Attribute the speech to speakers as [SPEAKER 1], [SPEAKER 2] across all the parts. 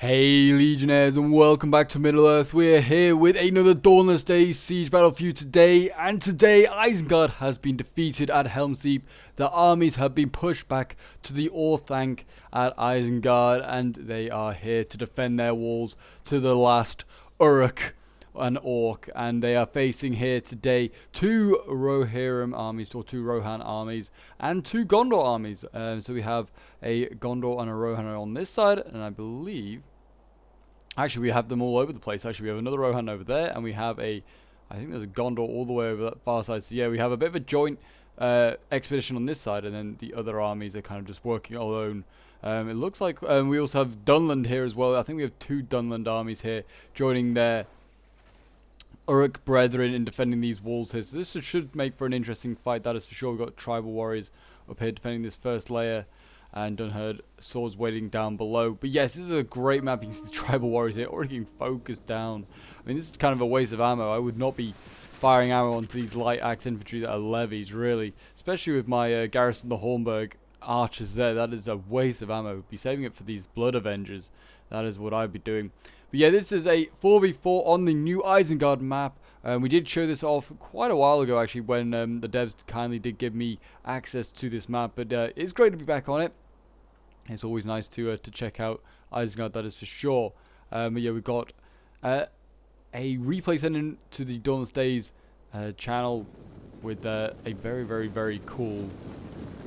[SPEAKER 1] Hey Legionnaires, and welcome back to Middle-earth. We're here with another Dawnless Day siege battle for you today, and today Isengard has been defeated at Helm's Deep. The armies have been pushed back to the Orthanc at Isengard, and they are here to defend their walls to the last Uruk, an orc, and they are facing here today two Rohirrim armies, or two Rohan armies, and two Gondor armies. So we have a Gondor and a Rohan on this side, and I believe, actually we have them all over the place. Actually we have another Rohan over there, and we have I think there's a Gondor all the way over that far side. So yeah, we have a bit of a joint expedition on this side, and then the other armies are kind of just working alone. It looks like we also have Dunland here as well. I think we have two Dunland armies here joining their Uruk brethren in defending these walls here. So this should make for an interesting fight, that is for sure. We've got tribal warriors up here defending this first layer, and Dunherd swords waiting down below. But yes, this is a great map. You can see the tribal warriors here already getting focused down. I mean, this is kind of a waste of ammo. I would not be firing ammo onto these light axe infantry that are levies, really. Especially with my Garrison the Hornburg archers there. That is a waste of ammo. Be saving it for these Blood Avengers. That is what I'd be doing. But yeah, this is a 4v4 on the new Isengard map. We did show this off quite a while ago, actually, when the devs kindly did give me access to this map. But it's great to be back on it. It's always nice to check out Isengard, that is for sure. But yeah, we've got a replay sent in to the Dawnless Days channel with a very, very, very cool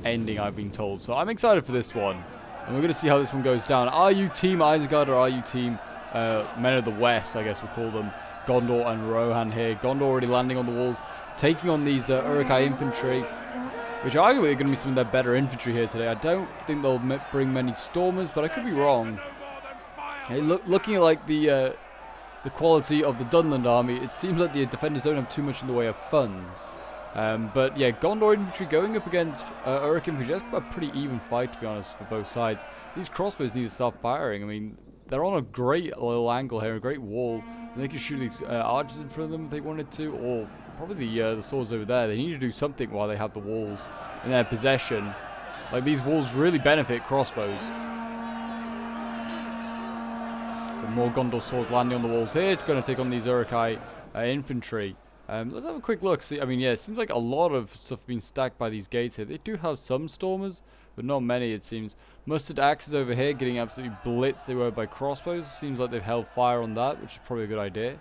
[SPEAKER 1] ending, I've been told. So I'm excited for this one. And we're going to see how this one goes down. Are you Team Isengard or are you Team Men of the West, I guess we'll call them, Gondor and Rohan here? Gondor already landing on the walls, taking on these Uruk-hai infantry, which arguably are going to be some of their better infantry here today. I don't think they'll bring many Stormers, but I could be wrong. Hey, looking at like the quality of the Dunland army, it seems like the defenders don't have too much in the way of funds. But yeah, Gondor infantry going up against Uruk infantry. That's a pretty even fight, to be honest, for both sides. These crossbows need to start firing. I mean, they're on a great little angle here, a great wall. And they can shoot these archers in front of them if they wanted to, or probably the swords over there. They need to do something while they have the walls in their possession. Like, these walls really benefit crossbows. But more Gondor swords landing on the walls here. It's going to take on these Uruk-hai infantry. Let's have a quick look. See, I mean, yeah, it seems like a lot of stuff being stacked by these gates here. They do have some Stormers, but not many, it seems. Mustard axes over here getting absolutely blitzed. They were by crossbows. Seems like they've held fire on that, which is probably a good idea.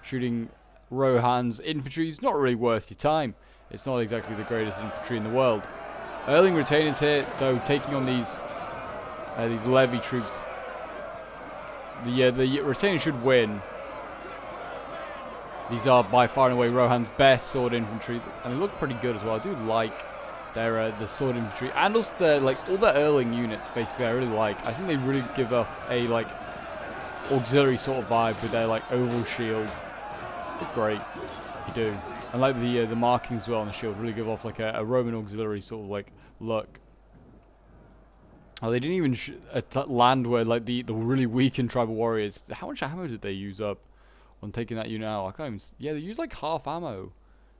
[SPEAKER 1] Shooting Rohan's infantry is not really worth your time. It's not exactly the greatest infantry in the world. Erling Retainers here, though, taking on these levy troops. The Retainers should win. These are by far and away Rohan's best sword infantry, and they look pretty good as well. I do like their the sword infantry, and also their all their Erling units. Basically, I really like. I think they really give off a auxiliary sort of vibe with their oval shield. They're great, you do. And like the markings as well on the shield really give off a Roman auxiliary sort of look. Oh, they didn't even land where the really weakened tribal warriors. How much ammo did they use up on taking that unit out? I can't even. Yeah, they used half ammo.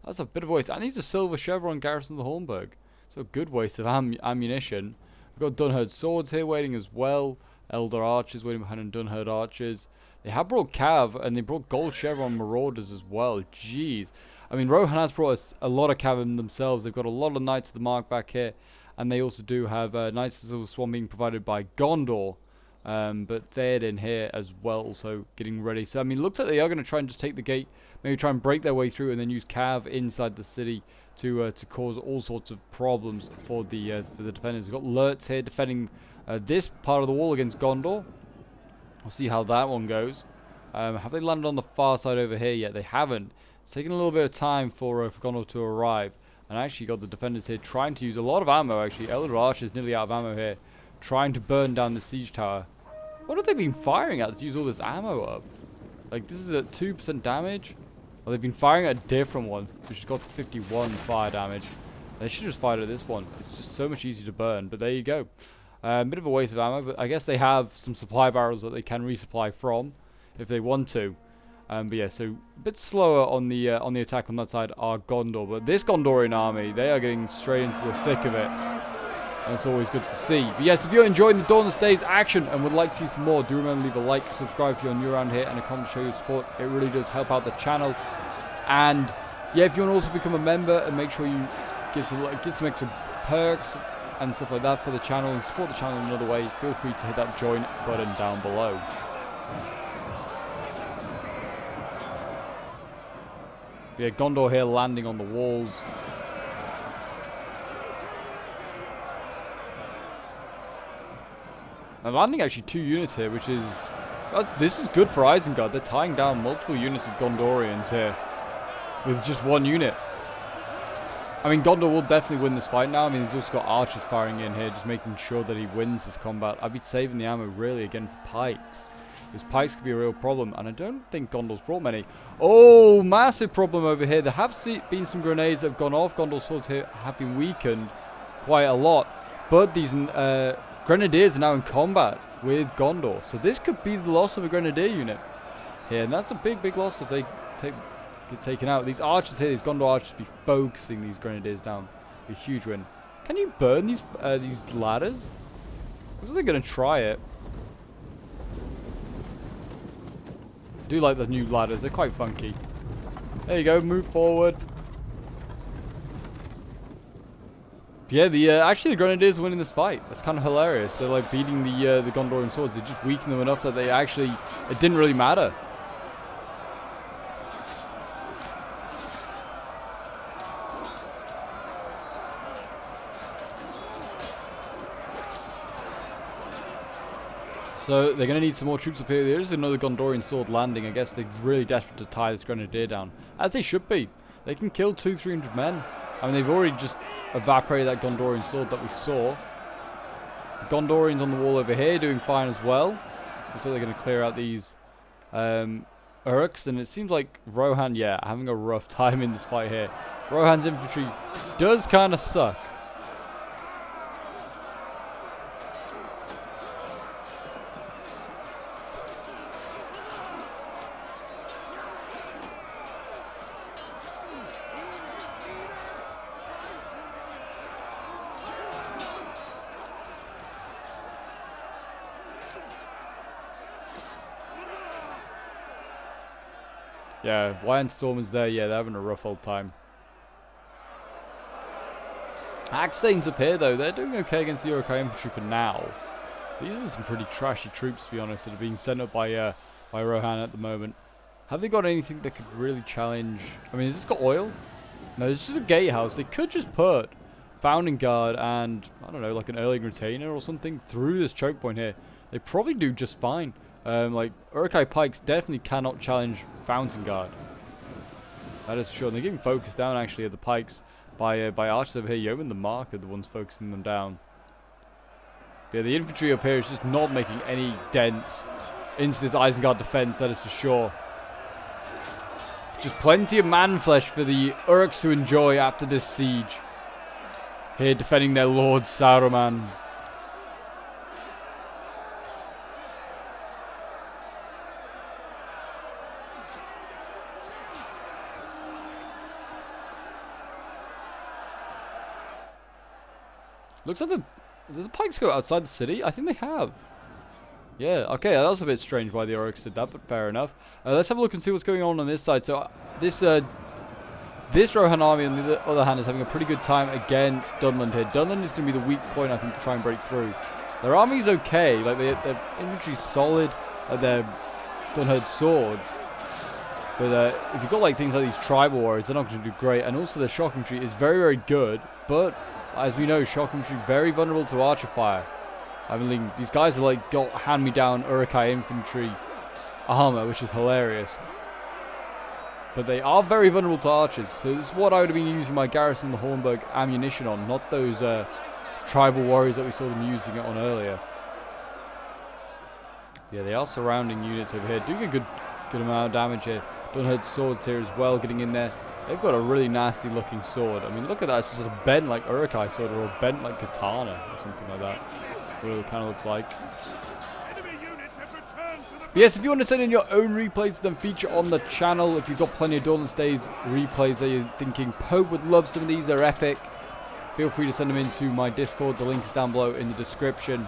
[SPEAKER 1] That's a bit of a waste. And he's a silver chevron Garrison the Hornburg. So a good waste of ammunition. We've got Dunherd swords here waiting as well. Elder archers waiting behind them, Dunherd archers. They have brought Cav, and they brought gold chevron marauders as well. Jeez. I mean, Rohan has brought us a lot of Cav in themselves. They've got a lot of Knights of the Mark back here. And they also do have Knights of the Silver Swan being provided by Gondor. But Theoden here as well, also getting ready. So I mean, looks like they are going to try and just take the gate, maybe try and break their way through, and then use Cav inside the city to cause all sorts of problems for the defenders. We've got Lurtz here defending this part of the wall against Gondor. We'll see how that one goes. Have they landed on the far side over here yet? They haven't. It's taken a little bit of time for Gondor to arrive, and I actually got the defenders here trying to use a lot of ammo. Actually, Elder Archer's nearly out of ammo here, trying to burn down the siege tower. What have they been firing at to use all this ammo up? This is at 2% damage? Well, they've been firing at a different one, which has got to 51 fire damage. They should just fire at this one. It's just so much easier to burn, but there you go. Bit of a waste of ammo, but I guess they have some supply barrels that they can resupply from if they want to. But yeah, so a bit slower on the attack on that side are Gondor. But this Gondorian army, they are getting straight into the thick of it. That's always good to see. But yes, if you're enjoying the Dawnless Days action and would like to see some more, do remember to leave a like, subscribe if you're new around here, and a comment to show your support. It really does help out the channel. And yeah, if you want to also become a member and make sure you get some extra perks and stuff like that for the channel and support the channel in another way, feel free to hit that join button down below. Yeah, Gondor here landing on the walls. They're landing actually 2 units here, which is... this is good for Isengard. They're tying down multiple units of Gondorians here with just 1 unit. I mean, Gondor will definitely win this fight now. I mean, he's also got archers firing in here, just making sure that he wins this combat. I'd be saving the ammo, really, again, for pikes. Because pikes could be a real problem, and I don't think Gondor's brought many. Oh, massive problem over here. There have been some grenades that have gone off. Gondor's swords here have been weakened quite a lot. But these... Grenadiers are now in combat with Gondor. So this could be the loss of a Grenadier unit here. And that's a big, big loss if they get taken out. These archers here, these Gondor archers, be focusing these Grenadiers down. Be a huge win. Can you burn these ladders? Looks like they're going to try it. I do like the new ladders. They're quite funky. There you go. Move forward. Yeah, actually the Grenadiers are winning this fight. That's kind of hilarious. They're like beating the Gondorian swords. They just weaken them enough that it didn't really matter. So they're going to need some more troops up here. There is another Gondorian sword landing. I guess they're really desperate to tie this Grenadier down, as they should be. They can kill 200-300 men. I mean, they've already just evaporated that Gondorian sword that we saw. The Gondorians on the wall over here doing fine as well. Looks like they're going to clear out these Urks, and it seems like Rohan, yeah, having a rough time in this fight here. Rohan's infantry does kind of suck. Yeah, Iron Storm is there. Yeah, they're having a rough old time. Axtane's up here, though. They're doing okay against the Uruk-hai infantry for now. These are some pretty trashy troops, to be honest, that are being sent up by Rohan at the moment. Have they got anything that could really challenge... I mean, has this got oil? No, this is a gatehouse. They could just put Founding Guard and, I don't know, like an early retainer or something through this choke point here. They probably do just fine. Like, Uruk-hai pikes definitely cannot challenge Fountain Guard. That is for sure. And they're getting focused down, actually, at the pikes by archers over here. Yeoman the Mark are the ones focusing them down. But yeah, the infantry up here is just not making any dents into this Isengard defense, that is for sure. Just plenty of man flesh for the Uruks to enjoy after this siege. Here defending their Lord Saruman. Looks like did the pikes go outside the city? I think they have. Yeah, okay, that was a bit strange why the Oryx did that, but fair enough. Let's have a look and see what's going on this side. So, this Rohan army, on the other hand, is having a pretty good time against Dunland here. Dunland is going to be the weak point, I think, to try and break through. Their army's okay. Like, their infantry's solid. Their Dunherd swords. But if you've got, like, things like these tribal warriors, they're not going to do great. And also, their shock infantry is very, very good, but... as we know, shock infantry very vulnerable to archer fire. I mean, these guys are like got hand-me-down Uruk-hai infantry armor, which is hilarious. But they are very vulnerable to archers, so this is what I would have been using my Garrison the Hornburg ammunition on, not those tribal warriors that we saw them using it on earlier. Yeah, they are surrounding units over here, doing a good amount of damage here. Dunherd swords here as well, getting in there. They've got a really nasty looking sword. I mean, look at that. It's just a bent like Uruk-hai sword or a bent like katana or something like that. What it kind of looks like. But yes, if you want to send in your own replays, then feature on the channel. If you've got plenty of Dawnless Days replays that you're thinking Pope would love some of these, they're epic. feel free to send them into my Discord. The link is down below in the description.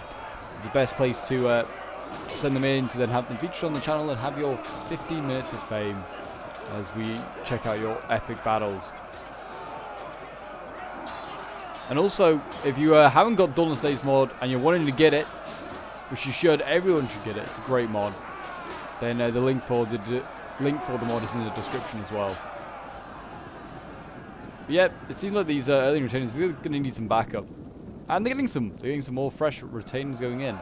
[SPEAKER 1] It's the best place to send them in, to then have them featured on the channel and have your 15 minutes of fame as we check out your epic battles. And also, if you haven't got Dawnless Days mod and you're wanting to get it, which you should, everyone should get it, it's a great mod, then the link for the mod is in the description as well. But yeah, it seems like these early retainers are going to need some backup. And they're getting some more fresh retainers going in.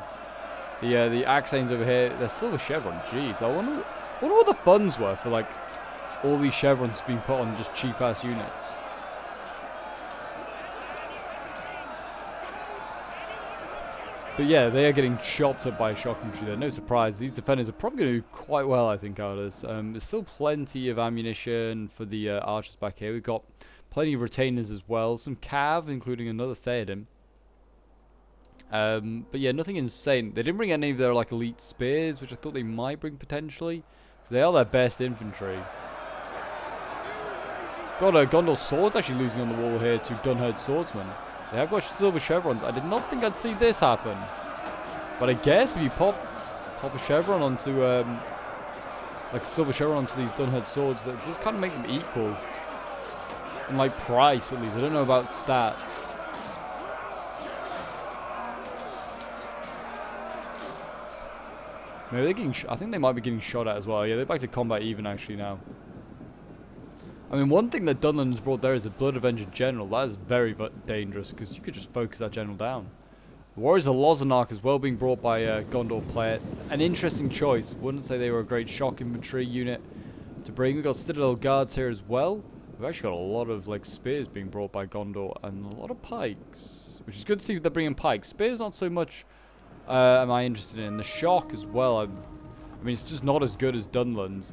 [SPEAKER 1] The Axanes over here, they're silver chevron. Jeez, I wonder what the funds were for like all these chevrons being put on just cheap ass units. But yeah, they are getting chopped up by shock infantry there. No surprise. These defenders are probably going to do quite well, I think, out of this. There's still plenty of ammunition for the archers back here. We've got plenty of retainers as well. Some cav, including another Theoden. But yeah, nothing insane. They didn't bring any of their like elite spears, which I thought they might bring potentially, because they are their best infantry. Got Gondor's swords actually losing on the wall here to Dunherd swordsmen. They have got silver chevrons. I did not think I'd see this happen, but I guess if you pop a chevron onto like silver chevron onto these Dunherd swords, that just kind of make them equal in like price at least. I don't know about stats. Maybe they're getting I think they might be getting shot at as well. Yeah, they're back to combat even actually now. I mean, one thing that Dunland's brought there is a Blood Avenger General. That is very dangerous, because you could just focus that General down. The Warriors of Lozanark as well being brought by Gondor player. An interesting choice. Wouldn't say they were a great shock infantry unit to bring. We've got Citadel Guards here as well. We've actually got a lot of like spears being brought by Gondor and a lot of pikes, which is good to see they're bringing pikes. Spears not so much am I interested in. The shock as well. I mean, it's just not as good as Dunland's.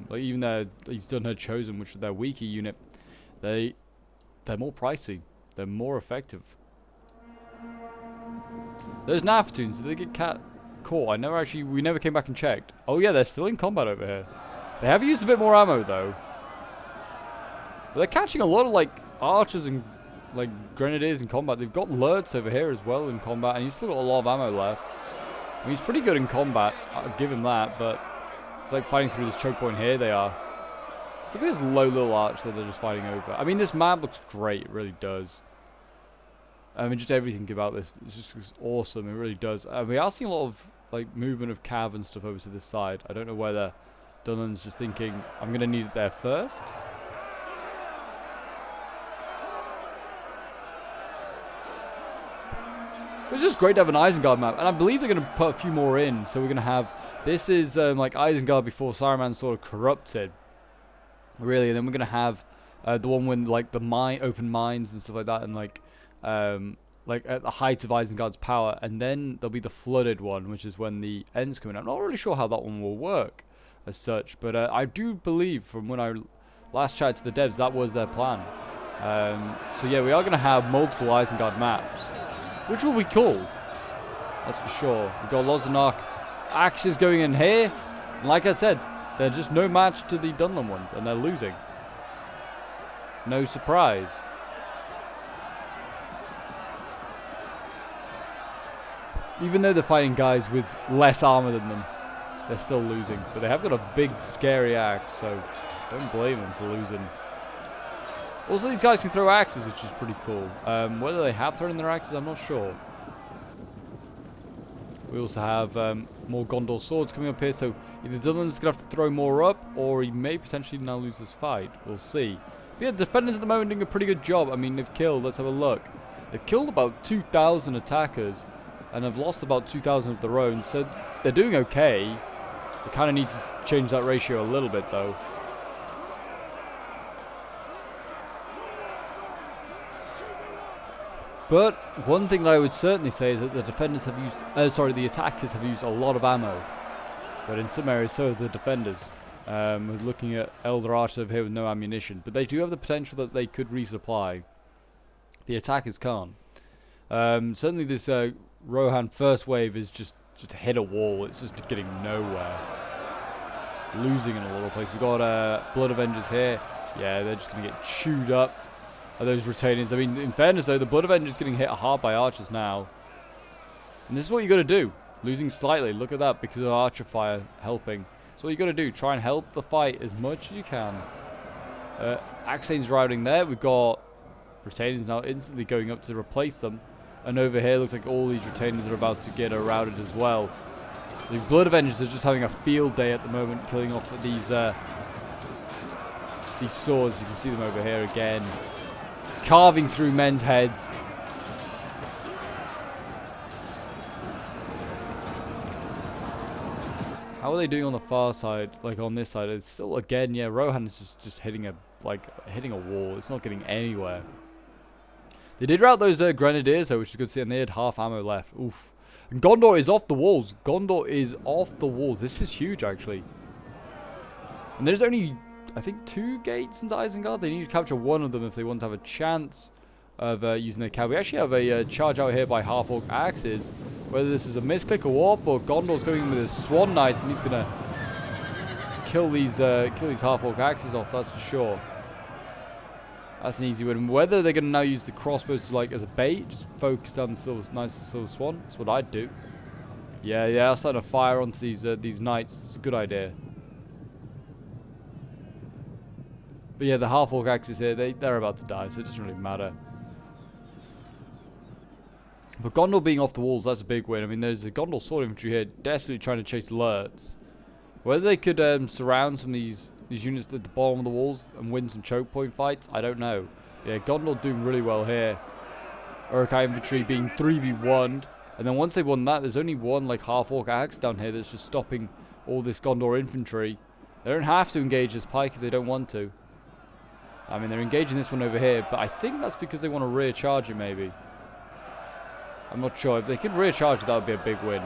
[SPEAKER 1] Like even these Dunherd Chosen, which are their weaker unit, they're more pricey. They're more effective. Those Nafatoons, did they get caught? We never came back and checked. Oh yeah, they're still in combat over here. They have used a bit more ammo though. But they're catching a lot of like archers and like grenadiers in combat. They've got Lurtz over here as well in combat, and he's still got a lot of ammo left. I mean, he's pretty good in combat, I'll give him that, but it's like fighting through this choke point here they are. Look at this low little arch that they're just fighting over. I mean, this map looks great, it really does. I mean, just everything about this is just awesome, it really does. We are seeing a lot of like movement of cav and stuff over to this side. I don't know whether Dunland's just thinking, I'm going to need it there first. It's just great to have an Isengard map, and I believe they're going to put a few more in. So we're going to have, this is like Isengard before Saruman sort of corrupted, really, and then we're going to have the one when like the open mines and stuff like that, and like at the height of Isengard's power, and then there'll be the flooded one, which is when the end's coming out. I'm not really sure how that one will work as such, but I do believe from when I last chatted to the devs that was their plan. So yeah, we are going to have multiple Isengard maps, which will be cool. That's for sure. We've got Lozanark axes going in here. And like I said, they're just no match to the Dunland ones, and they're losing. No surprise. Even though they're fighting guys with less armor than them, they're still losing. But they have got a big, scary axe, so don't blame them for losing. Also, these guys can throw axes, which is pretty cool. Whether they have thrown their axes, I'm not sure. We also have more Gondor swords coming up here, so either Dunland's going to have to throw more up, or he may potentially now lose this fight. We'll see. But yeah, the defenders at the moment doing a pretty good job. I mean, they've killed, let's have a look. They've killed about 2,000 attackers, and have lost about 2,000 of their own, so they're doing okay. They kind of need to change that ratio a little bit, though. But one thing that I would certainly say is that the defenders have used, the attackers have used a lot of ammo. But in some areas, so have the defenders. We're looking at Elder Archers over here with no ammunition, but they do have the potential that they could resupply. The attackers can't. Certainly, this Rohan first wave is just hit a wall. It's just getting nowhere. Losing in a lot of places. We've got Blood Avengers here. Yeah, they're just going to get chewed up. are those retainers. I mean, in fairness though, the Blood Avenger is getting hit hard by archers now. And this is what you got to do. Losing slightly. Look at that because of archer fire helping. So what you got to do, try and help the fight as much as you can. Axane's routing there. We've got retainers now instantly going up to replace them. And over here, looks like all these retainers are about to get routed as well. The Blood Avengers are just having a field day at the moment, killing off these swords. You can see them over here again, carving through men's heads. How are they doing on the far side? Like on this side, it's still again, yeah. Rohan is just hitting a wall. It's not getting anywhere. They did rout those grenadiers though, which is good to see, and they had half ammo left. Oof. And Gondor is off the walls. Gondor is off the walls. This is huge, actually. And there's only, I think, 2 gates into Isengard. They need to capture one of them if they want to have a chance of using their cav. We actually have a charge out here by half-orc axes. Whether this is a misclick or warp, or Gondor's going in with his Swan Knights and he's going to kill these half-orc axes off, that's for sure. That's an easy win. Whether they're going to now use the crossbows as a bait, just focus on the nice Silver Swan. That's what I'd do. Yeah, I'll start a fire onto these knights. It's a good idea. But yeah, the half-orc axes here, they're about to die, so it doesn't really matter. But Gondor being off the walls, that's a big win. I mean, there's a Gondor sword infantry here desperately trying to chase lurts. Whether they could surround some of these units at the bottom of the walls and win some choke point fights, I don't know. Yeah, Gondor doing really well here. Uruk-hai infantry being 3v1'd. And then once they won that, there's only one half-orc axe down here that's just stopping all this Gondor infantry. They don't have to engage this pike if they don't want to. I mean, they're engaging this one over here, but I think that's because they want to rear charge it maybe. I'm not sure. If they could rear charge it, that would be a big win.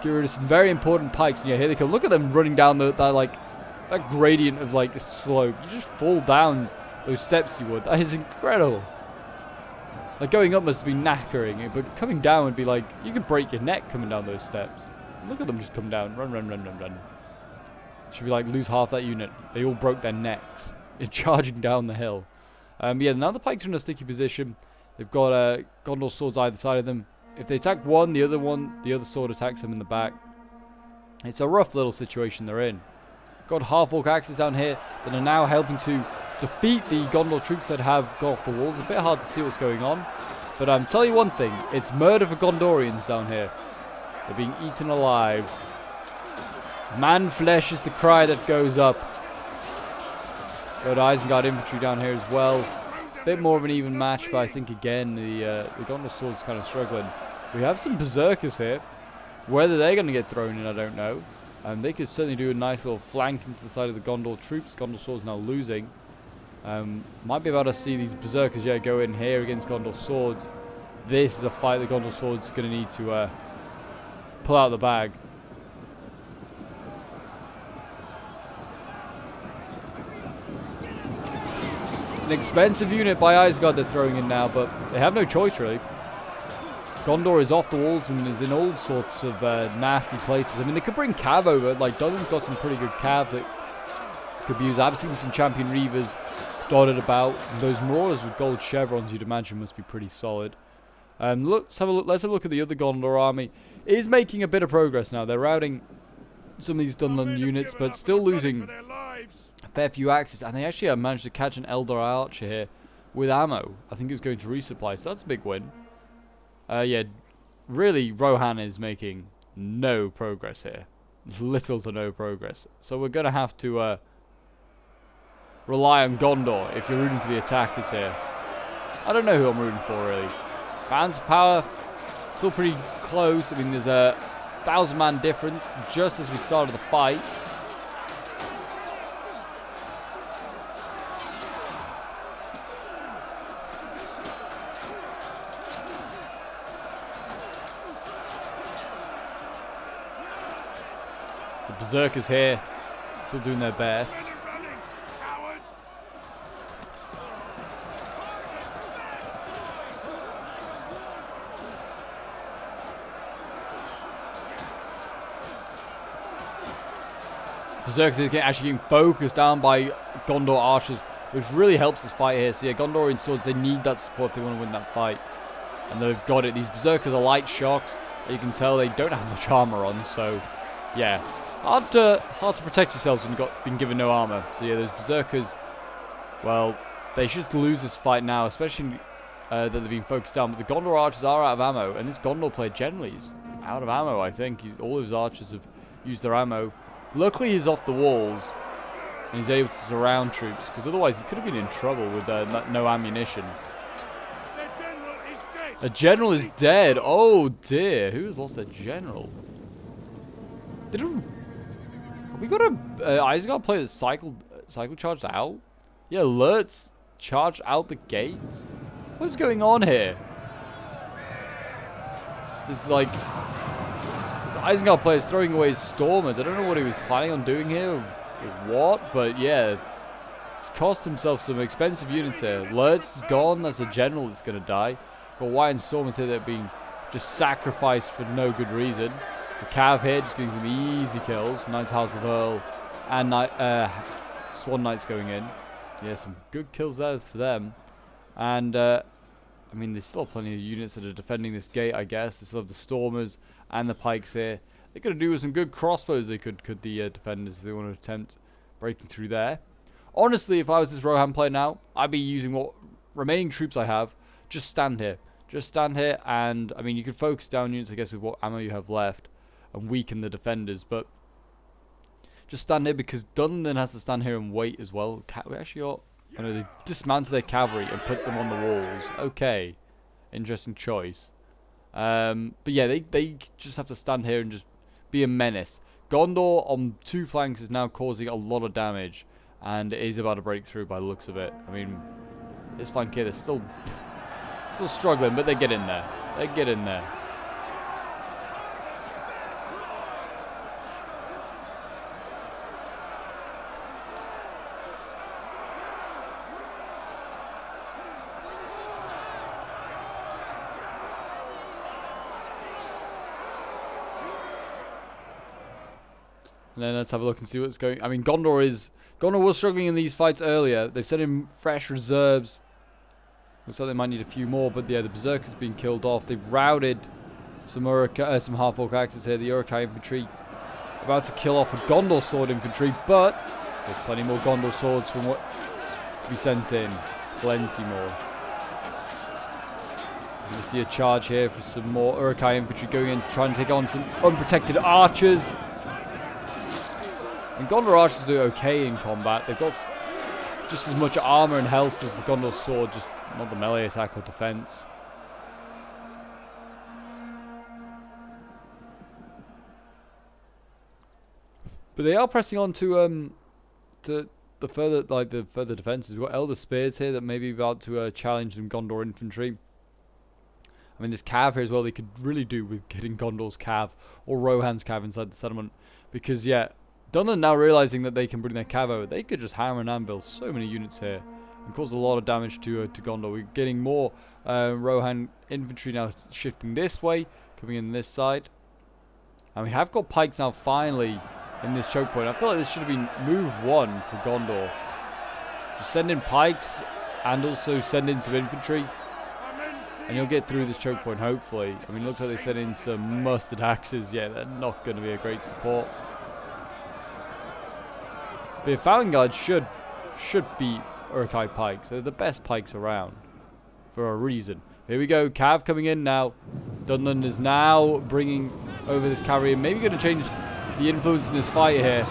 [SPEAKER 1] Get rid of some very important pikes. And yeah, here they come. Look at them running down that gradient of the slope. You just fall down those steps you would. That is incredible. Going up must be knackering, but coming down would be you could break your neck coming down those steps. Look at them just come down. Run. Should be lose half that unit. They all broke their necks. They're charging down the hill. Yeah, now the pikes are in a sticky position. They've got Gondor swords either side of them. If they attack the other sword attacks them in the back. It's a rough little situation they're in. Got half-orc axes down here that are now helping to defeat the Gondor troops that have gone off the walls. A bit hard to see what's going on. But tell you one thing. It's murder for Gondorians down here. They're being eaten alive. Man flesh is the cry that goes up. Got Isengard infantry down here as well. Bit more of an even match, but I think again the Gondor sword's kind of struggling. We have some berserkers here. Whether they're going to get thrown in, I don't know. They could certainly do a nice little flank into the side of the Gondor troops. Gondor sword's now losing. Might be able to see these berserkers go in here against Gondor swords. This is a fight the Gondor sword's going to need to pull out the bag. An expensive unit by Isengard they're throwing in now, but they have no choice really. Gondor is off the walls and is in all sorts of nasty places. I mean, they could bring cav over. Dudden's got some pretty good cav that could be used. I've seen some champion reavers dotted about. And those marauders with gold chevrons, you'd imagine, must be pretty solid. Let's have a look at the other Gondor army. It is making a bit of progress now. They're routing some of these Dunland units, but still losing a fair few axes. And they actually managed to catch an Eldar archer here with ammo. I think it was going to resupply, so that's a big win. Yeah, really, Rohan is making no progress here. Little to no progress. So we're going to have to rely on Gondor if you're rooting for the attackers here. I don't know who I'm rooting for, really. Balance of power, still pretty close. I mean, there's a 1,000-man difference just as we started the fight. The Berserkers here, still doing their best. Berserkers is actually getting focused down by Gondor archers, which really helps this fight here. So yeah, Gondorian swords, they need that support if they want to win that fight. And they've got it. These Berserkers are light shocks. You can tell they don't have much armor on, so yeah. Hard to protect yourselves when you've been given no armor. So yeah, those Berserkers, well, they should lose this fight now, especially that they've been focused down. But the Gondor archers are out of ammo, and this Gondor player generally is out of ammo, I think. All of his archers have used their ammo. Luckily, he's off the walls, and he's able to surround troops, because otherwise he could have been in trouble with no ammunition. A general is dead. Oh dear, who has lost their general? Have we got a Isengard player that cycle charged out? Yeah, alerts charged out the gates. What's going on here? This Isengard player is throwing away his stormers. I don't know what he was planning on doing here, or what, but yeah, he's cost himself some expensive units here. Alerts is gone. That's a general that's going to die. Got White and Stormers here that are being just sacrificed for no good reason. The Cav here just getting some easy kills. Knights House of Earl and Swan Knights going in. Yeah, some good kills there for them. And, I mean, there's still plenty of units that are defending this gate, I guess. They still have the Stormers and the Pikes here. They're going to do with some good crossbows, the defenders, if they want to attempt breaking through there. Honestly, if I was this Rohan player now, I'd be using what remaining troops I have. Just stand here. Just stand here, and I mean, you can focus down units, I guess, with what ammo you have left, and weaken the defenders. But just stand here, because Dunland then has to stand here and wait as well. We actually got, I know, they dismantle their cavalry and put them on the walls. Okay, interesting choice. But yeah, they just have to stand here and just be a menace. Gondor on two flanks is now causing a lot of damage, and it is about to break through by the looks of it. I mean, this flank here, they're still struggling, but they get in there. They get in there. And then let's have a look and see what's going. I mean, Gondor was struggling in these fights earlier. They've sent in fresh reserves. Looks like they might need a few more, but yeah, the Berserkers being killed off. They've routed some half-orc axes here. The Uruk-hai infantry about to kill off a Gondor sword infantry, but there's plenty more Gondor swords from what to be sent in. Plenty more. You see a charge here for some more Uruk-hai infantry going in, trying to take on some unprotected archers. And Gondor archers do okay in combat. They've got just as much armor and health as the Gondor sword, just not the melee attack or defense. But they are pressing on to the further defenses. We've got Elder Spears here that may be about to challenge some Gondor infantry. I mean, this Cav here as well, they could really do with getting Gondor's Cav or Rohan's Cav inside the settlement. Because, yeah, Dunland now realizing that they can bring their Cav over, they could just hammer and anvil so many units here and cause a lot of damage to Gondor. We're getting more Rohan infantry now shifting this way, coming in this side. And we have got pikes now finally in this choke point. I feel like this should have been move one for Gondor. Just send in pikes and also send in some infantry. And you'll get through this choke point, hopefully. I mean, it looks like they sent in some mustard axes. Yeah, they're not going to be a great support. But Isengard should beat Uruk-hai pikes. They're the best pikes around for a reason. Here we go. Cav coming in now. Dunland is now bringing over this cavalry and maybe going to change the influence in this fight here.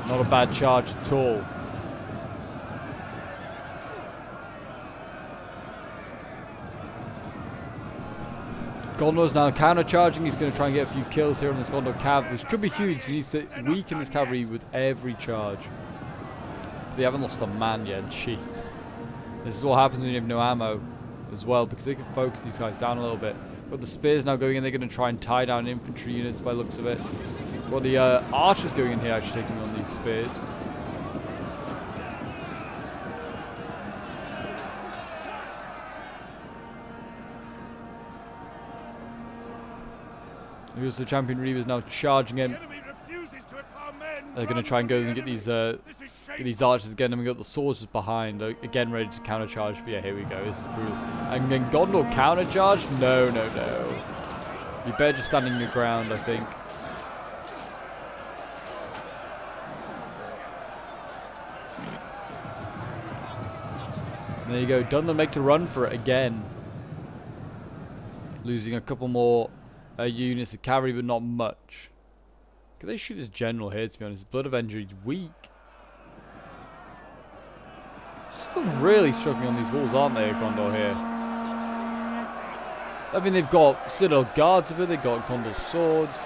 [SPEAKER 1] Not a bad charge at all. Gondor's now counter-charging. He's going to try and get a few kills here on this Gondor Cav, which could be huge. He needs to weaken this cavalry with every charge. But they haven't lost a man yet. Jeez. This is what happens when you have no ammo as well, because they can focus these guys down a little bit. But the spears now going in. They're going to try and tie down infantry units by the looks of it. Well, the archers going in here actually taking on these spears. Here's the champion Reavers now charging in. They're going to try and go and get these archers again, and we got the swords just behind, again ready to countercharge. But yeah, here we go. This is brutal. And then Gondor countercharge? No, no, no. You better just standing your ground, I think. And there you go. Dunlop make to run for it again. Losing a couple more units of cavalry, but not much. Could they shoot this general here, to be honest? Blood Avenger is weak. Still really struggling on these walls, aren't they, Gondor here? I mean, they've got Citadel Guards up here, they've got Gondor swords.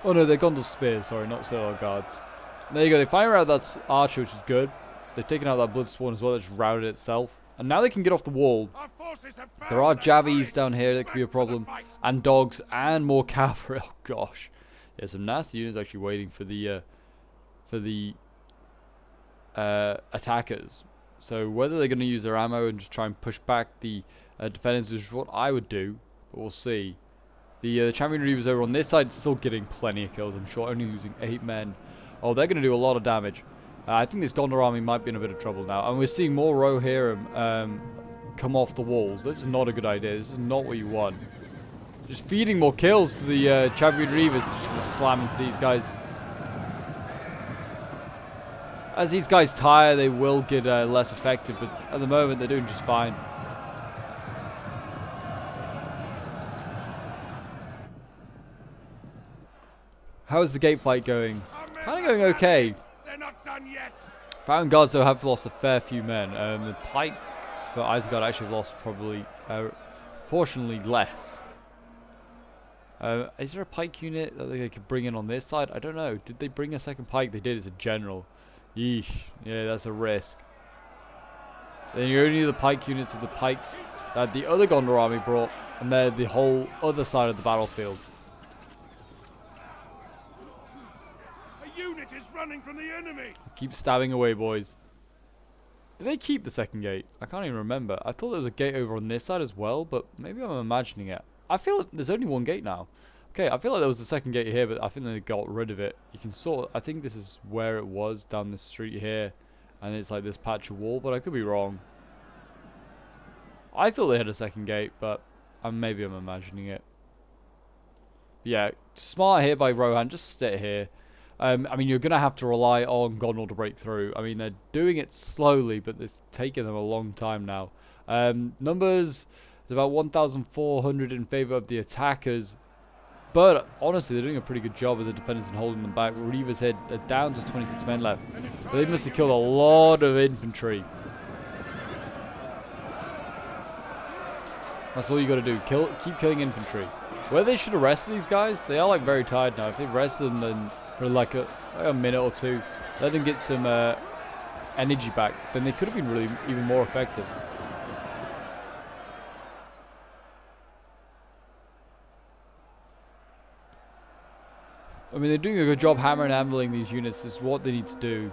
[SPEAKER 1] Oh no, they're Gondor spears, sorry, not Citadel Guards. And there you go, they fire out that archer, which is good. They've taken out that Bloodsworn as well, that's routed itself. And now they can get off the wall. There are Javies down here that could be a problem. And dogs and more cavalry. Oh gosh. Yeah, some nasty units actually waiting for the attackers. So whether they're going to use their ammo and just try and push back the defenders, which is what I would do. But we'll see. The Champion Reavers over on this side still getting plenty of kills, I'm sure. Only losing 8 men. Oh, they're going to do a lot of damage. I think this Gondor army might be in a bit of trouble now. And we're seeing more Rohirrim come off the walls. This is not a good idea. This is not what you want. Just feeding more kills to the Champion Reavers. Just going to slam into these guys. As these guys tire, they will get less effective. But at the moment, they're doing just fine. How is the gate fight going? Kind of going okay. Fountain Guards, though, have lost a fair few men. The pikes for Isengard actually have lost probably proportionally less. Is there a pike unit that they could bring in on this side? I don't know. Did they bring a second pike? They did as a general. Yeesh. Yeah, that's a risk. Then you only need the pike units of the pikes that the other Gondor army brought, and they're the whole other side of the battlefield.
[SPEAKER 2] Is running from the enemy.
[SPEAKER 1] Keep stabbing away, boys. Did they keep the second gate? I can't even remember. I thought there was a gate over on this side as well, but maybe I'm imagining it. I feel like there's only one gate now. Okay, I feel like there was a second gate here, but I think they got rid of it. You can sort of, I think this is where it was, down this street here, and it's like this patch of wall, but I could be wrong. I thought they had a second gate, but maybe I'm imagining it. Yeah, smart here by Rohan. Just sit here. I mean, you're going to have to rely on Gondor to break through. I mean, they're doing it slowly, but it's taken them a long time now. Numbers, it's about 1,400 in favor of the attackers. But honestly, they're doing a pretty good job of the defenders and holding them back. Reavers here are down to 26 men left. But they must have killed a lot of infantry. That's all you got to do. Keep killing infantry. Where they should have rested these guys, they are like very tired now. If they rested them then for like a minute or two, let them get some energy back, then they could have been really even more effective. I mean, they're doing a good job hammering and ambling these units. This is what they need to do.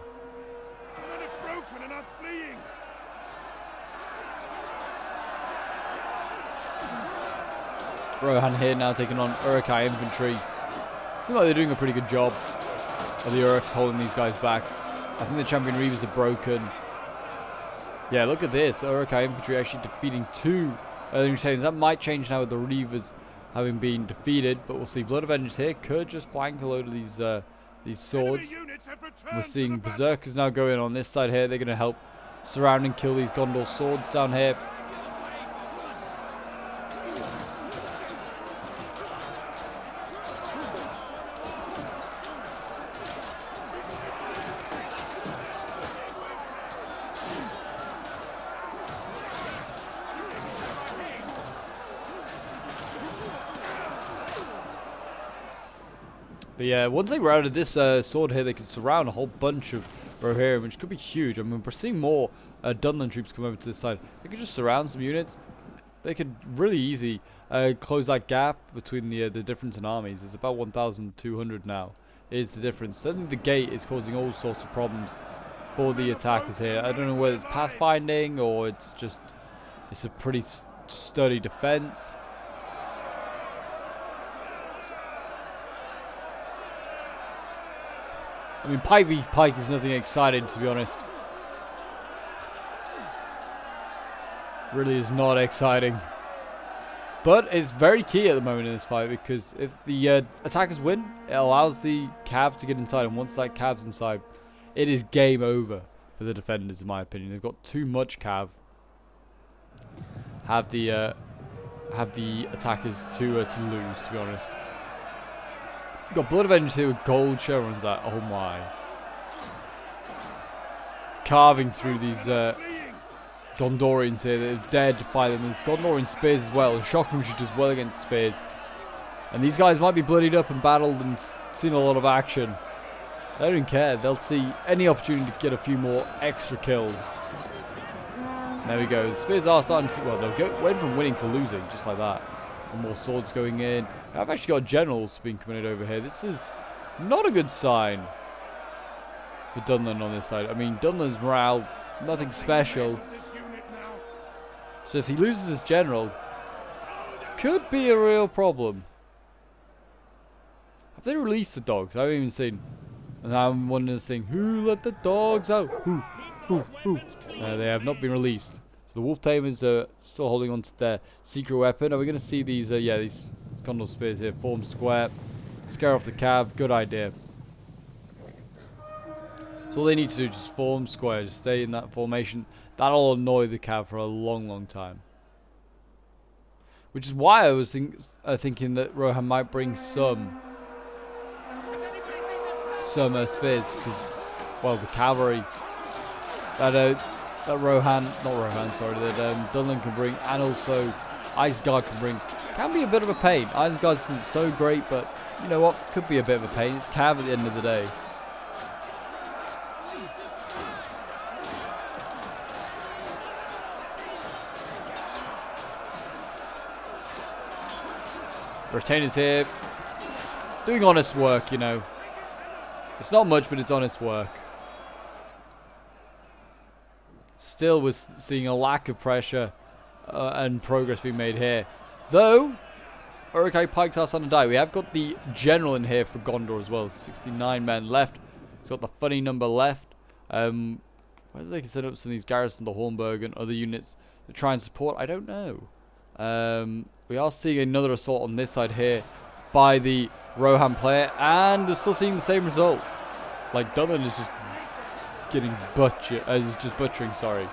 [SPEAKER 1] Rohan here now taking on Uruk-hai infantry. Seems like they're doing a pretty good job of the Uruks holding these guys back. I think the Champion Reavers are broken. Yeah, look at this. Uruk-hai infantry actually defeating 2 Saiyans. That might change now with the Reavers having been defeated, but we'll see. Blood Avengers here could just flank a load of these swords. We're seeing Berserkers now go in on this side here. They're going to help surround and kill these Gondor swords down here. But yeah, once they routed this sword here, they can surround a whole bunch of Rohirrim, which could be huge. I mean, we're seeing more Dunlop troops come over to this side. They could just surround some units. They could really easy close that gap between the difference in armies. It's about 1,200 now is the difference. Certainly the gate is causing all sorts of problems for the attackers here. I don't know whether it's pathfinding or it's a pretty sturdy defense. I mean, Pike v Pike is nothing exciting, to be honest. Really is not exciting. But it's very key at the moment in this fight, because if the attackers win, it allows the cav to get inside, and once that cav's inside, it is game over for the defenders, in my opinion. They've got too much cav. Have the attackers to lose, to be honest. We've got Blood Avengers here with gold chevrons. That, oh my, carving through these Gondorians here that have dared to fight them. There's Gondorian spears as well, and shock from as well against spears. And these guys might be bloodied up and battled and seen a lot of action. They don't care. They'll see any opportunity to get a few more extra kills. There we go. The spears are starting to, well, they'll went from winning to losing, just like that. And more swords going in. I've actually got generals being committed over here. This is not a good sign for Dunlan on this side. I mean, Dunlan's morale, nothing special. So if he loses his general, could be a real problem. Have they released the dogs? I haven't even seen. And I'm wondering this thing, who let the dogs out? Who? They have not been released. So the wolf tamers are still holding on to their secret weapon. Are we going to see these, these Gondor spears here, form square, scare off the cav? Good idea. So all they need to do is just form square, just stay in that formation. That'll annoy the cav for a long, long time. Which is why I was thinking that Rohan might bring some spears, because, well, the cavalry that Dunlan can bring, and also Isengard can bring, can be a bit of a pain. Isengard isn't so great, but you know what? Could be a bit of a pain. It's cav at the end of the day. The retainers here, doing honest work, you know. It's not much, but it's honest work. Still, we're seeing a lack of pressure and progress being made here. Though, Uruk-hai Pikes are starting to die. We have got the general in here for Gondor as well. 69 men left. He's got the funny number left. Whether they can set up some of these garrisons, the Hornburg and other units to try and support, I don't know. We are seeing another assault on this side here by the Rohan player, and we're still seeing the same result. Like, Dunlan is just getting butchered, is just butchering, sorry,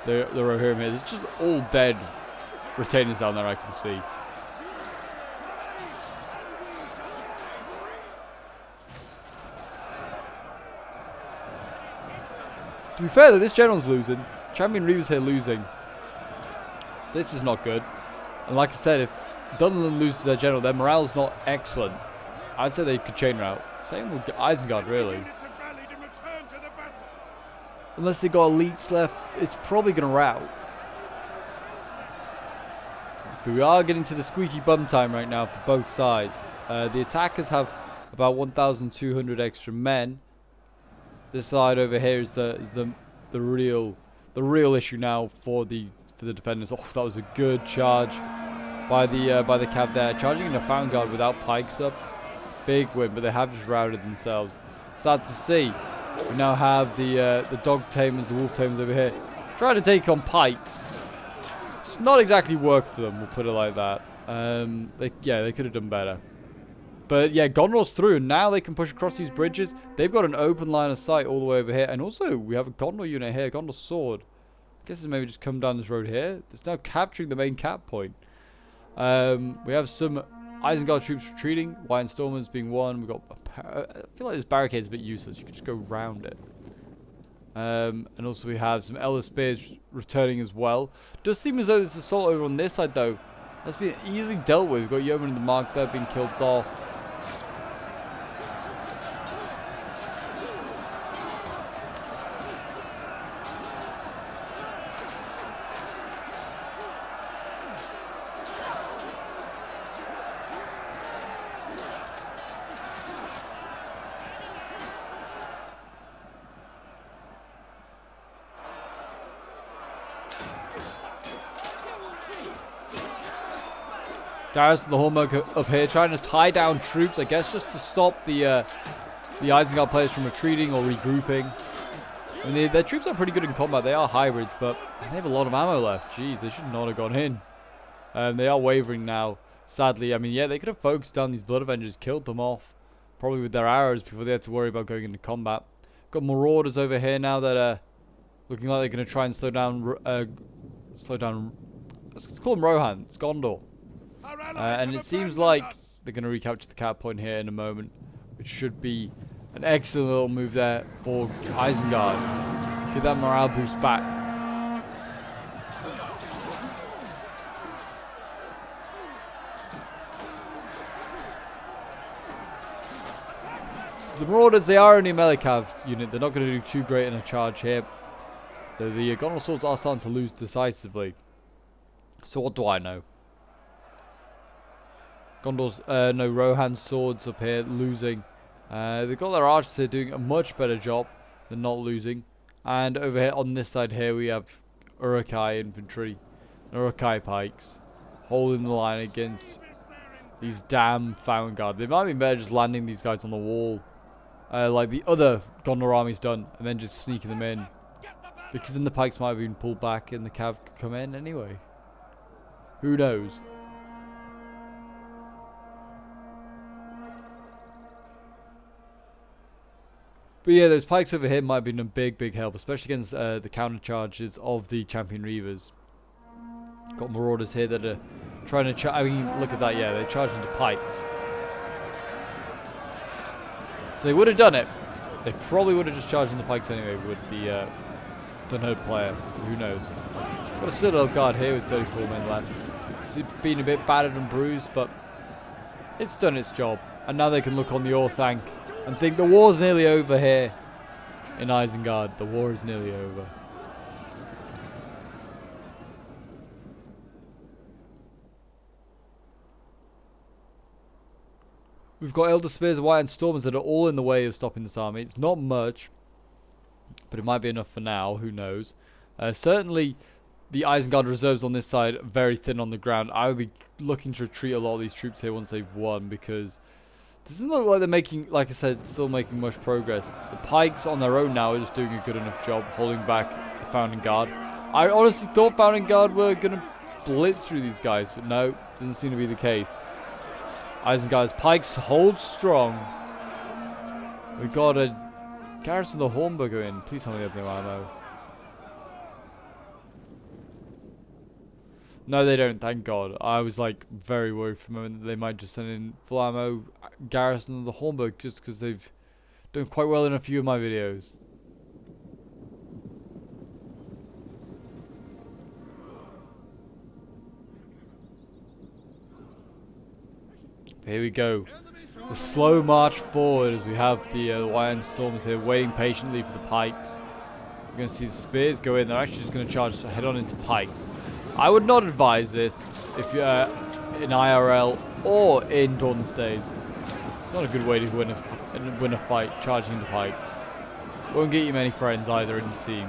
[SPEAKER 1] the Rohirrim here. There's just all dead retainers down there, I can see. To be fair, though, this general's losing. Champion Reaver's here losing. This is not good. And like I said, if Dunlan loses their general, their morale's not excellent. I'd say they could chain rout. Same with Isengard, really. Unless they got elites left, it's probably going to rout. But we are getting to the squeaky bum time right now for both sides. The attackers have about 1,200 extra men. This side over here is the real issue now for the defenders. Oh, that was a good charge by the cav there, charging in the Fountain Guard without pikes up. Big win, but they have just routed themselves. Sad to see. We now have the dog tamers, the wolf tamers over here, trying to take on pikes. It's not exactly worked for them, we'll put it like that. They could have done better. But yeah, Gondor's through, and now they can push across these bridges. They've got an open line of sight all the way over here, and also we have a Gondor unit here, Gondor sword. I guess it's maybe just come down this road here. It's now capturing the main cap point. We have some Isengard troops retreating, White Stormers being one. We've got I feel like this barricade's a bit useless. You can just go round it. And also we have some Elder Spears returning as well. Does seem as though this assault over on this side, though, has been easily dealt with. We've got Yeoman in the Mark there being killed off. Garrison the Hornburg up here trying to tie down troops, I guess, just to stop the the Isengard players from retreating or regrouping. I mean, their troops are pretty good in combat. They are hybrids, but they have a lot of ammo left. Jeez, they should not have gone in. They are wavering now, sadly. I mean, yeah, they could have focused down these Blood Avengers, killed them off, probably with their arrows before they had to worry about going into combat. Got Marauders over here now that are looking like they're going to try and slow down. Let's call them Rohans, Gondor. And it seems like they're going to recapture the cap point here in a moment, which should be an excellent little move there for Isengard. Get that morale boost back. The Marauders, they are only a melee cav unit. They're not going to do too great in a charge here. The Gondor swords are starting to lose decisively. So what do I know? Gondor's, no, Rohan's swords up here losing. They've got their archers here doing a much better job than not losing. And over here, on this side here, we have Uruk-hai infantry and Uruk-hai pikes holding the line against these damn Fountain Guard. They might be better just landing these guys on the wall, like the other Gondor army's done, and then just sneaking them in. Because then the pikes might have been pulled back and the cav could come in anyway. Who knows? But yeah, those pikes over here might have been a big help, especially against the counter charges of the Champion Reavers. Got Marauders here that are trying to I mean, look at that, yeah, they're charging into pikes. So they would have done it. They probably would have just charged into pikes anyway with the Dunherd player. Who knows? Got a Citadel Guard here with 34 men left. It's been a bit battered and bruised, but it's done its job. And now they can look on the Orthanc and think the war's nearly over here in Isengard. The war is nearly over. We've got Elder Spears, White and Stormers that are all in the way of stopping this army. It's not much, but it might be enough for now. Who knows? Certainly, the Isengard reserves on this side are very thin on the ground. I would be looking to retreat a lot of these troops here once they've won, because it doesn't look like they're making, like I said, still making much progress. The pikes on their own now are just doing a good enough job holding back the Fountain Guard. I honestly thought Fountain Guard were going to blitz through these guys, but no, doesn't seem to be the case. Isengard's pikes hold strong. We've got a Garrison of the Hornburger in. Please tell me they have no ammo. No, they don't, thank God. I was like very worried for a moment that they might just send in full ammo Garrison of the Hornburg just because they've done quite well in a few of my videos. Here we go. The slow march forward as we have the Iron Stormers here waiting patiently for the pikes. We're going to see the spears go in. They're actually just going to charge head on into pikes. I would not advise this if you're in IRL or in Dawnless days. It's not a good way to win a fight, charging into pikes. Won't get you many friends either in the team.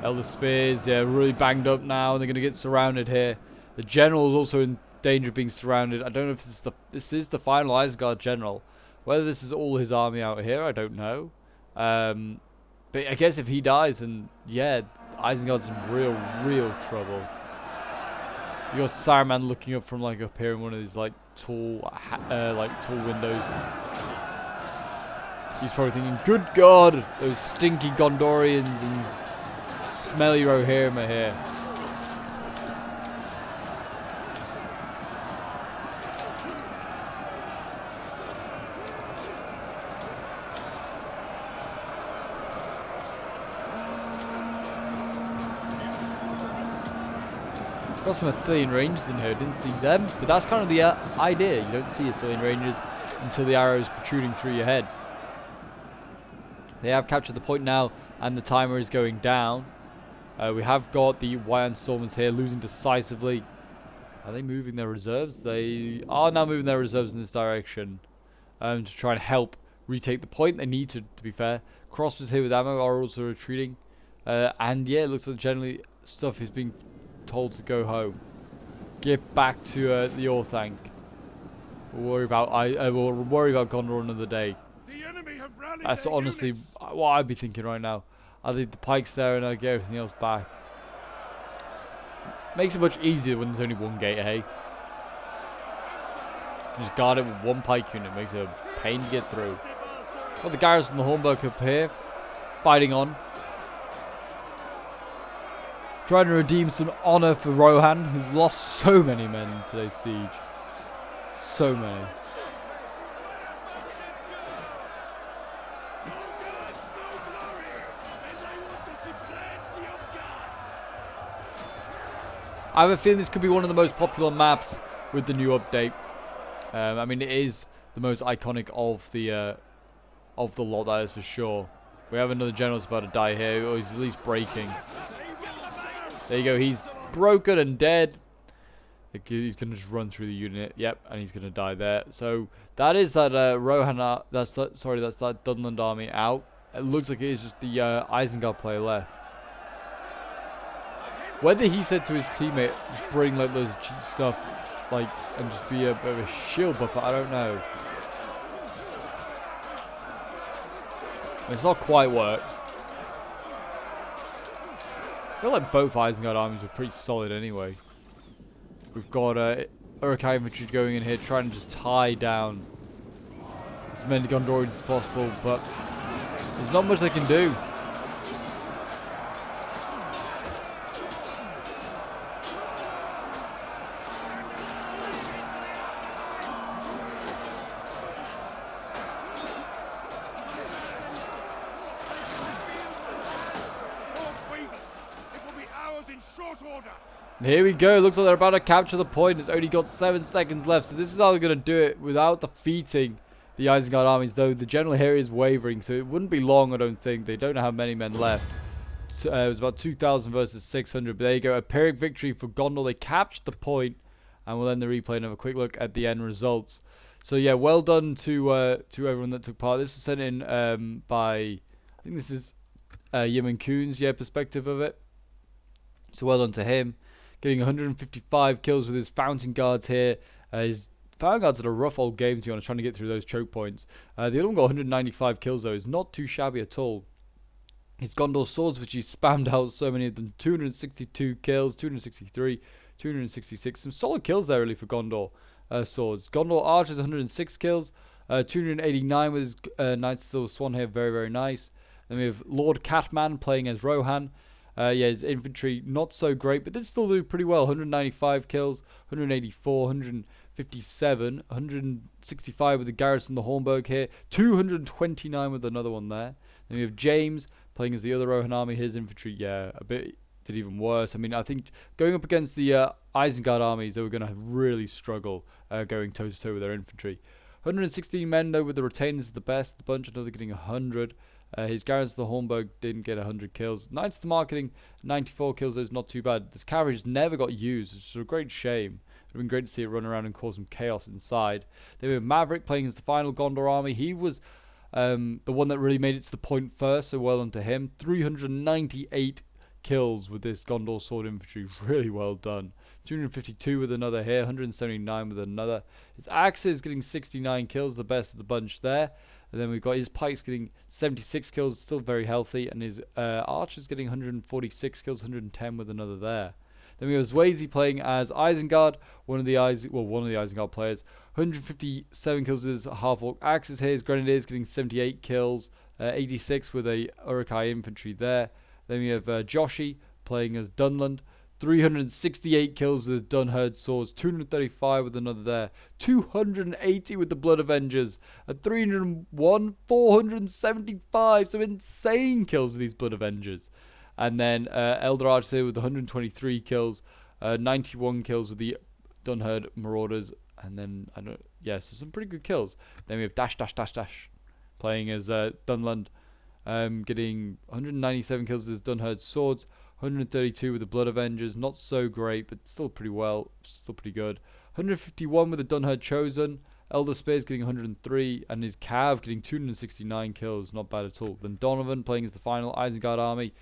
[SPEAKER 1] Elder Spears, yeah, really banged up now. They're going to get surrounded here. The general is also in danger of being surrounded. I don't know if this is the final Isengard general. Whether this is all his army out here, I don't know. But I guess if he dies, then yeah, Isengard's in real trouble. You got Saruman looking up from like up here in one of these like tall windows. He's probably thinking, "Good God, those stinky Gondorians and smelly Rohirrim here." Got some Athelian Rangers in here, didn't see them, but that's kind of the idea. You don't see Athelian Rangers until the arrow's protruding through your head. They have captured the point now, and the timer is going down. We have got the Iron Stormers here losing decisively. Are they moving their reserves? They are now moving their reserves in this direction to try and help retake the point. They need to be fair. Crossbows here with ammo are also retreating. And yeah, it looks like generally stuff is being told to go home. Get back to the Orthanc. We'll worry about Gondor another day. That's honestly what I'd be thinking right now. I leave the pikes there and I get everything else back. Makes it much easier when there's only one gate, hey? Just guard it with one pike unit. Makes it a pain to get through. Got the garrison, the Hornburg up here, fighting on. Trying to redeem some honor for Rohan, who's lost so many men in today's siege. So many. I have a feeling this could be one of the most popular maps with the new update. I mean, it is the most iconic of the lot, that is for sure. We have another general that's about to die here, or he's at least breaking. There you go, he's broken and dead. He's going to just run through the unit, yep, and he's going to die there. So that is that Rohan, that's that Dunland army out. It looks like it is just the Isengard player left. Whether he said to his teammate, just bring like those cheap stuff, like, and just be a bit of a shield buffer, I don't know. It's not quite work. I feel like both Isengard armies were pretty solid anyway. We've got Uruk-hai infantry going in here, trying to just tie down as many Gondorians as possible, but there's not much they can do. Here we go. Looks like they're about to capture the point. It's only got 7 seconds left. So this is how they're going to do it without defeating the Isengard armies. Though the general here is wavering. So it wouldn't be long, I don't think. They don't have many men left. It was about 2,000 versus 600. But there you go. A Pyrrhic victory for Gondor. They captured the point. And we'll end the replay and have a quick look at the end results. So yeah, well done to everyone that took part. This was sent in by, I think this is Yemen Kuhn's perspective of it. So well done to him. Getting 155 kills with his Fountain Guards here. His Fountain Guards had a rough old game, to be honest, trying to get through those choke points. The other one got 195 kills, though. It's not too shabby at all. His Gondor Swords, which he spammed out so many of them. 262 kills, 263, 266. Some solid kills there, really, for Gondor Swords. Gondor Archers, 106 kills. 289 with his Knights of Silver Swan here. Very, very nice. Then we have Lord Catman playing as Rohan. His infantry not so great, but did still do pretty well. 195 kills, 184, 157, 165 with the garrison, the Hornburg here, 229 with another one there. Then we have James playing as the other Rohan army. His infantry, a bit did even worse. I mean, I think going up against the Isengard armies, they were going to really struggle going toe-to-toe with their infantry. 116 men, though, with the retainers is the best. The bunch, another getting 100. His garrison, the Hornburg, didn't get 100 kills. Knights of the Marketing, 94 kills, though, is not too bad. This cavalry just never got used, which is a great shame. It would have been great to see it run around and cause some chaos inside. Then we have Maverick playing as the final Gondor army. He was the one that really made it to the point first, so well done to him. 398 kills with this Gondor sword infantry. Really well done. 252 with another here, 179 with another. His axes getting 69 kills, the best of the bunch there. And then we've got his pikes getting 76 kills, still very healthy. And his archers getting 146 kills, 110 with another there. Then we have Swayze playing as Isengard, one of the Isengard players. 157 kills with his half-orc axes here. His grenadiers getting 78 kills, 86 with a Uruk-hai infantry there. Then we have Joshi playing as Dunland. 368 kills with Dunherd swords, 235 with another there, 280 with the Blood Avengers, at 301, 475, some insane kills with these Blood Avengers. And then Elder Archers here with 123 kills, 91 kills with the Dunherd Marauders, and then, so some pretty good kills. Then we have Dash playing as Dunland, getting 197 kills with his Dunherd swords, 132 with the Blood Avengers, not so great, but still pretty well, still pretty good. 151 with the Dunherd Chosen, Elder Spears getting 103, and his Cav getting 269 kills. Not bad at all. Then Donovan playing as the final Isengard army.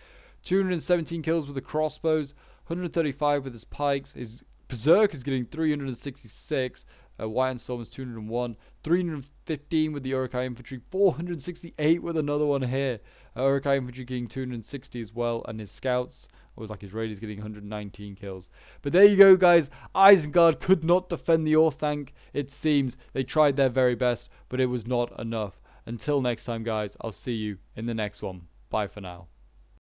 [SPEAKER 1] 217 kills with the crossbows, 135 with his pikes. His Berserk is getting 366. White and Storm is 201. 315 with the Uruk-hai infantry. 468 with another one here. Uruk-hai infantry getting 260 as well. And his scouts, or like his raiders, getting 119 kills. But there you go, guys. Isengard could not defend the Orthanc. It seems they tried their very best, but it was not enough. Until next time, guys, I'll see you in the next one. Bye for now.